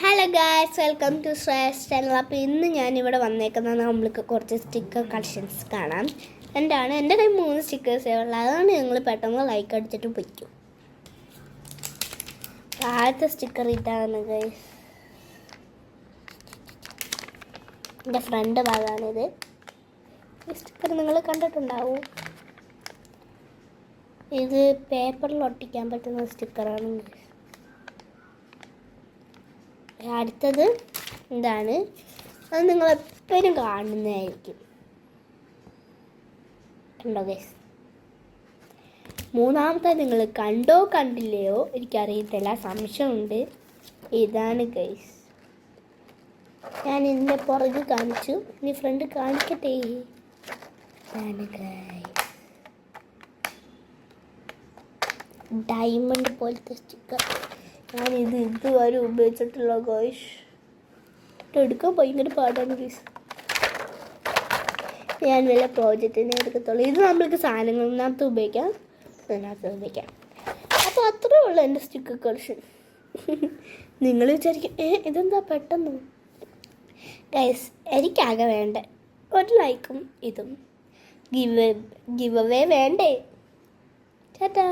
Hello guys, welcome to Shreyas channel. അപ്പോൾ ഇന്ന് ഞാനിവിടെ വന്നേക്കുന്നത് നമ്മൾക്ക് കുറച്ച് സ്റ്റിക്കർ കളക്ഷൻസ് കാണാം. എൻ്റെ കയ്യിൽ 3 സ്റ്റിക്കേഴ്സേ ഉള്ളൂ. അതാണ് ഞങ്ങൾ പെട്ടെന്ന് ലൈക്ക് അടിച്ചിട്ട് പൊയ്ക്കും. ആദ്യത്തെ സ്റ്റിക്കർ ഇതാണ് ഗൈസ്. എൻ്റെ ഫ്രണ്ട് ഭാഗമാണിത്. ഈ സ്റ്റിക്കർ നിങ്ങൾ കണ്ടിട്ടുണ്ടാവും. ഇത് പേപ്പറിൽ ഒട്ടിക്കാൻ പറ്റുന്ന സ്റ്റിക്കറാണ്. അടുത്തത് എന്താണ്, അത് നിങ്ങൾ എപ്പോഴും കാണുന്നതായിരിക്കും. കണ്ടോ ഗൈസ്? മൂന്നാമത്തെ നിങ്ങൾ കണ്ടോ കണ്ടില്ലയോ എനിക്കറിയത്തില്ല, സംശയമുണ്ട്. ഇതാണ് ഗൈസ്. ഞാൻ ഇതിൻ്റെ പുറകെ കാണിച്ചു, ഇനി ഫ്രണ്ട് കാണിക്കട്ടെ. ഇതാണ് ഗൈസ്, ഡയമണ്ട് പോലത്തെ സ്റ്റിക്കർ. ഞാനിത് ഇതുവരെ ഉപയോഗിച്ചിട്ടുള്ള ഗൈസ്. എടുക്കാൻ ഭയങ്കര പാടാണ് ഗൈസ്. ഞാൻ വല്ല പ്രോജക്റ്റിനെ എടുക്കത്തുള്ളൂ. ഇത് നമ്മൾക്ക് സാധനങ്ങളിനകത്ത് ഉപയോഗിക്കാം, അതിനകത്ത് ഉപയോഗിക്കാം. അപ്പോൾ അത്രേ ഉള്ളൂ എൻ്റെ സ്റ്റിക്കർ കളക്ഷൻ. നിങ്ങൾ വിചാരിക്കും ഇതെന്താ പെട്ടെന്ന്. ഗൈസ്, എനിക്കാകെ വേണ്ട ഒരു ലൈക്കും ഇതും ഗിവ് അവേ വേണ്ടേ. ടാറ്റാ.